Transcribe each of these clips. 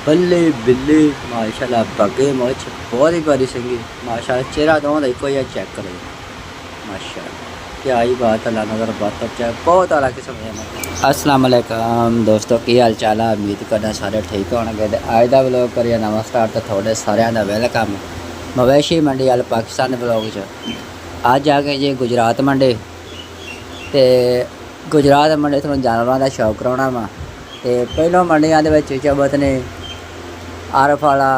बल्ले बिल्ले माशाल्लाह बगे मुछ बहुत ही प्यारी सिंगी माशाल्लाह चेहरा दोनों का इको चेक करो माशाल्लाह क्या ही बात है नज़र बात चाहे बहुत आला किस्म है। अस्सलाम वालेकुम दोस्तों की हाल चाल है उम्मीद करना सारे ठीक होंगे। अज का ब्लॉग करिए नवा स्टार्ट तो थोड़े सारे का वेलकम मवेशी मंडी वाल पाकिस्तान ब्लॉग च अज आ गए जी गुजरात मंडी तो गुजरात मंडी थोड़ा जानवरों का शौक कराना वा तो पहलों मंडिया के चबत ने आरफ वाला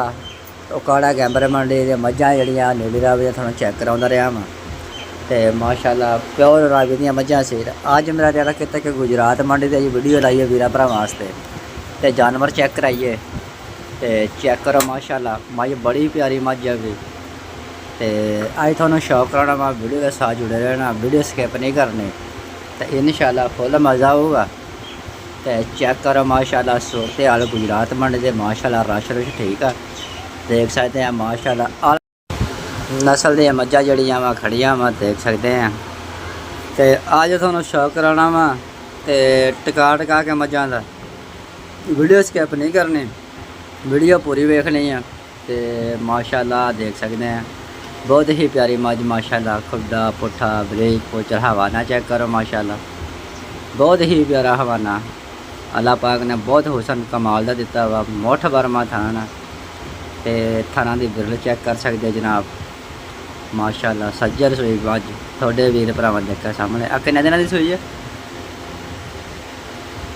उकाड़ा गैंबर मंडी मझां जड़ियाँ नीली रावी थोड़ा चेक करा रहा वा तो माशाल्लाह प्योर रावी दी मझां से अज मेरा दिल किया कि गुजरात मंडी की वीडियो लाइए वीर भरा वास्ते तो जानवर चेक कराइए तो चेक करो माशाल्लाह मझ बड़ी प्यारी मझ है भी तो अज थोड़ा शौक कराना वा वीडियो के साथ जुड़े रहना वीडियो स्किप नहीं करनी तो इंशाल्लाह फुल मज़ा होगा। तो चेक करो माशाल्लाह सूरत हाल गुजरात मंडी के माशाल्लाह रश ठीक है देख सकते हैं माशाल्लाह नस्ल दी मझां जड़ियाँ वा खड़ियाँ वा देख सकते हैं। तो अज थोड़ा शौक कराना वा तो टका के मझां दा वीडियो स्किप नहीं करनी वीडियो पूरी वेखनी है। तो माशाल्लाह देख सकते हैं बहुत ही प्यारी मझ माशाल्लाह खुदा पुट्ठा बरीक पोचर हवाना चेक करो माशाल्लाह बहुत ही प्यारा हवाना अल्लाह पाक ने बहुत हुसन कमाल का दिता वा मुठ बर्मा थाना तो थाना की बिरल चेक कर सकते जनाब माशाल्लाह सज्जर सूई मझ थोड़े वीर भरावां देखा सामने आ किन्ने दिनां दी सूई है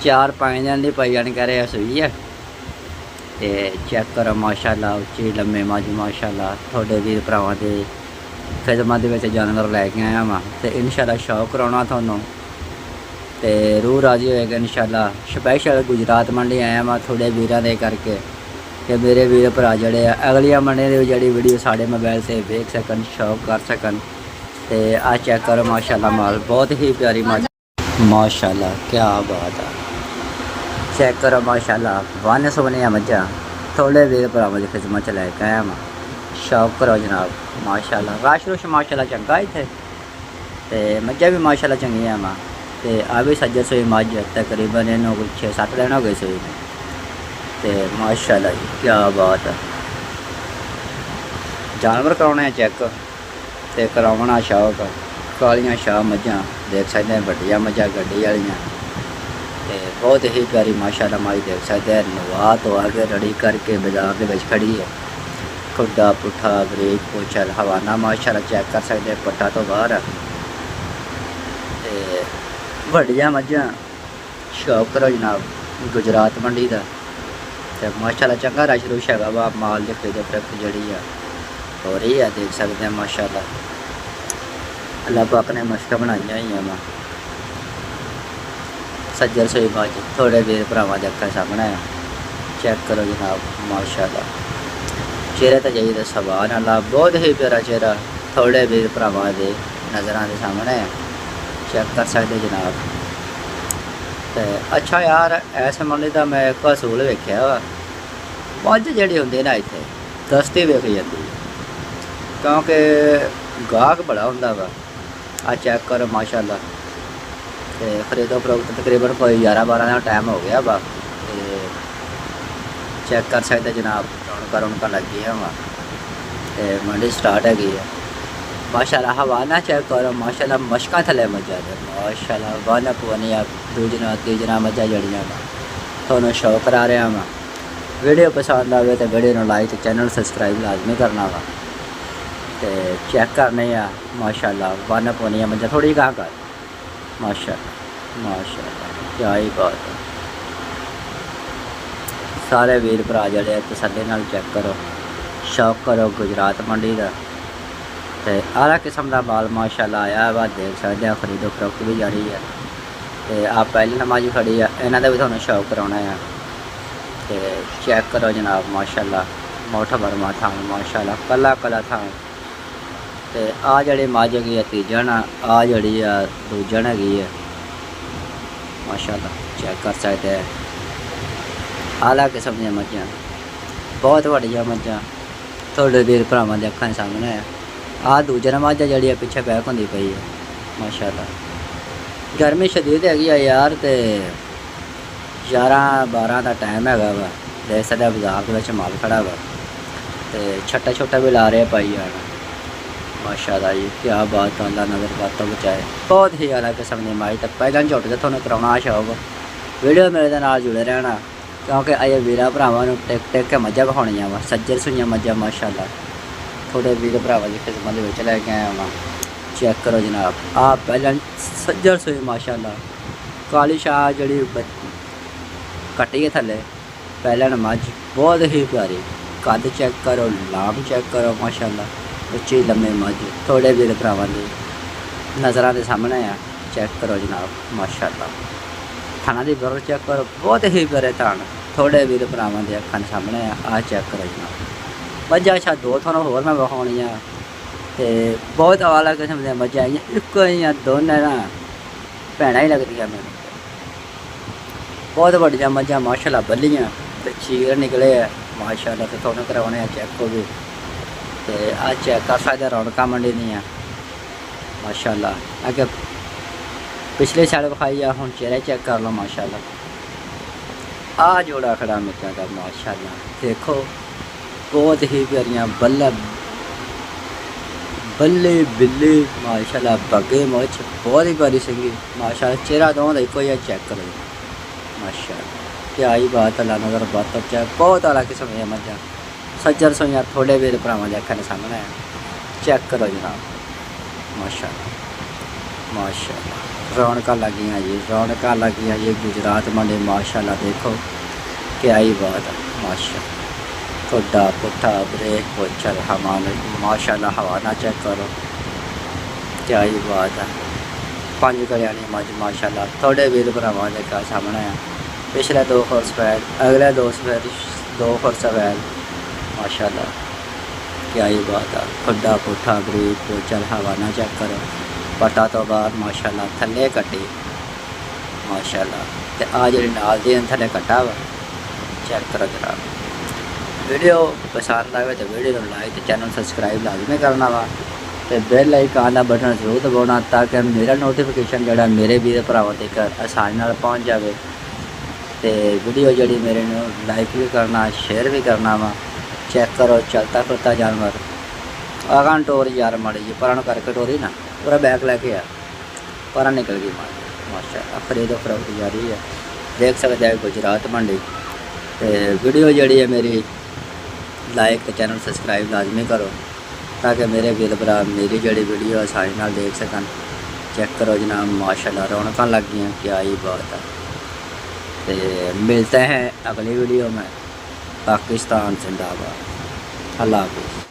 4-5 दिन की पई जानी कह रहे सूई है। तो चेक करो माशाल्लाह उच्ची लम्मे मझ माशाल्लाह थोड़े वीर भरावां दे खिदमत दे जानवर लैके आया वा तो इंशाल्लाह शौक कराना थोनों तो रूह राजी होएगा इंशाल्लाह। स्पैशल गुजरात मंडी आया वा थोड़े वीरां दे करके कि मेरे वीर भरा जड़े अगलियां मंडी दी जड़ी वीडियो साढ़े मोबाइल से देख सकन शौक कर सकन। तो आ चेक करो माशाल्लाह माल बहुत ही प्यारी मझ माशाल्लाह क्या बात है चेक करो माशाल्लाह वन सोनिया मझां थोड़े वीर भरावां दी खिदमत च लैके आया वा शौक करो जनाब माशाल्लाह रश रुश माशाल्लाह चंगा इत्थे ते मझां भी माशाल्लाह चंगियां वा तो आ भी सज्जर सूई मझ तकरीबन इन 6-7 दिन हो गए सूई ने तो माशाल्लाह जी क्या बात है जानवर कराने चेक तो करावना शौक कालियां शाह मझां देख सकते हैं वड्डियां मझां गड्डी वालियां तो बहुत ही प्यारी माशाल्लाह मझ देख सकते हैं नवा तो आगे रड़ी करके बाजार के खड़ी है खुदा पुट्ठा बरीक पोचल हवाना माशाल्लाह चेक कर सकते हैं पट्टा तो बाहर वड्डियां मझां शौक करो जनाब गुजरात मंडी का तो माशाल्लाह चंगा रश रुश है वा माल की खरीद फरोख्त जड़ी है हो रही है देख सकते हैं माशाल्लाह अल्लाह पाक ने मशक बनाई हुई वा सज्जर सोई मझ थोड़े वीर भरावां दे अक्खां सामने चेक करो जनाब माशाल्लाह चेहरे तो जाइए सुभान अल्लाह बहुत ही प्यारा चेहरा थोड़े वीर भरावां दे नज़रां दे सामने चेक कर सकते जनाब। तो अच्छा यार ऐस मंडी का मैं एक असूल वेख्या वा मझ जी होंगी ना इतने दस्ती वेख जाती क्योंकि गाहक बड़ा होंगे वा आ चेक करो माशाल्लाह। तो खरीदो फरोख्त तकरीबन कोई 11-12 का टाइम हो गया वा तो चेक कर सकते जनाब रौनक लगी है वा तो मंडी स्टार्ट हैगी है माशाल्लाह हवाना चेक करो माशाल्लाह मशक थले मझा माशाल्लाह वन पवनिया दूजना तीजना मझा जड़ियाँ थोड़ा शौक करा रहा वा वीडियो पसंद आए तो वीडियो लाइक चैनल सबसक्राइब लाजमी करना वा तो चेक करने माशाल्लाह वन पवनिया मझा थोड़ी कहाँ कर माशाल्लाह क्या ही बात है। सारे वीर भरा जड़े तसल्ली नाल चेक करो शौक करो गुजरात मंडी का तो आला किस्म का माल माशाल्लाह आया वा देख सकते हैं खरीदो फरोख्त भी जारी है। तो आप पहली नमाज खड़ी है इन्हों का भी थोड़ा शौक कराना है तो चेक करो जनाब माशाल्लाह मुठ बर्मा थान माशाल्लाह कला कला थान तो आ जड़ी मझ हैगी है तीजन आ जड़ी दूजन हैगी है माशाल्लाह चेक कर सकते हैं आला किस्म दी मझां बहुत वड्डियां मझां थोड़े वीर भरावां दे अक्खां सामने है। आ दूजन मझ जी पिछे बैक होंदी पई है माशाल्लाह गर्मी शदीद हैगी है यार तो 11-12 का टाइम हैगा वा देख सकते बाजार के माल खड़ा हुआ तो छट्टा छोटा भी ला रहे पाई जाना। माशाअल्लाह जी क्या बात है, अल्लाह नज़र बातों बचाए। बहुत ही अलग किस्म की माई तो पहला झुट के थोड़ा कराना शौक वीडियो मेरे नाल जुड़े रहना क्योंकि अजे वीर भरावां नूं टिक टिक के मझां विखाउणियां वा सज्जर सुइयां मझां माशाअल्लाह थोड़े वीर भरावां दी खिदमत विच लैके आया वां। चेक करो जनाब आ पहला सज्जर सुई माशाअल्लाह काली शाह जिहड़ी कट्टी है थल्ले पहला मझ बहुत ही प्यारी कद चेक करो लाम चेक करो माशाअल्लाह उच्ची लम्बे मझ थोड़े वीर भरावां दी नज़रां दे सामने आ। चेक करो जनाब माशाअल्लाह थाना की बुर चेक करो बहुत ही प्यारे थान थोड़े वीर भरावां दे अखां दे सामने आ। चेक करो जनाब मझां अच्छा दो थोड़ा होर मैं विखाउणियां ते बहुत अलग किस्म दी मझां आईयां इक्को ही दोनों ना भैणां ही लगदियां मैनूं। बहुत बड़ियां मझां माशाअल्लाह बल्लियां ते चीर निकले है माशाअल्लाह ते थोड़ा करवाने चेक हो गए ते आ चेक कर सकदे रौनकां मंडी दियां माशाअल्लाह। अगे पिछले साल विखाई आ हुण चेहरा चेक कर लो माशाअल्लाह। आ जोड़ा खड़ा मिर्चा का माशाअल्लाह देखो बहुत ही प्यारियां बल्ले बल्ले बिल्ले माशाअल्लाह बगे मुझ बहुत ही प्यारी सिंगी माशाअल्लाह चेहरा दोवां दा इक्को जिहा चेक करो माशाअल्लाह क्या ही बात अल्लाह नज़र बात चाहे बहुत अलग किस्म दी मझां सज्जर सुइयां थोड़े वीर भरावां दे अखां दे सामने चेक करो जनाब माशाअल्लाह माशाअल्लाह रौनकां लगियां जी रौनकां लगियां जी गुजरात मंडी माशाअल्लाह देखो क्या ही बात है माशाअल्लाह खुदा पुट्ठा ब्रेक पोचर हमान माशाअल्लाह हवाना चेक करो क्या ही बात है। 5 कल्याणी मझ माशाअल्लाह थोड़े वीर भरावां दे सामने है पिछले 2 खुर सफेद अगले 2 खुर सफेद माशाअल्लाह क्या ही बात है। खुदा पुट्ठा ब्रेक पोचर हवाना चेक करो पटा तो बाहर माशाअल्लाह थल्ले कट्टी माशाअल्लाह ते आ जिहड़ी नाल दी थल्ले कट्टा वा चेक करो जनाब। वीडियो पसंद आए तो वीडियो लाइक तो चैनल सब्सक्राइब लाजमी करना वा तो बेल आइकन का बटन जरूर दबाना ताकि मेरा नोटिफिकेशन जोड़ा मेरे वीर भरावां तक आसानी नाल पहुँच जाए तो वीडियो जी मेरे लाइक भी करना शेयर भी करना वा। चेक करो चलता फिरता जानवर आगां टोर यार माड़ी जी पर करके टोरी ना पूरा बैग लैके आ पर निकल गई माशाअल्लाह खरीदो फरोख्त जारी है देख सकते हैं गुजरात मंडी तो वीडियो जी है मेरी लाइक तो चैनल सब्सक्राइब लाजमी करो ताकि मेरे वीर भरा मेरी जी वीडियो आसानी नाल देख सकन। चेक करो जनाब माशाअल्लाह रौनकां लग गई क्या ही बात है। तो मिलते हैं अगली वीडियो में। पाकिस्तान जिंदाबाद। अल्लाह हाफिज़।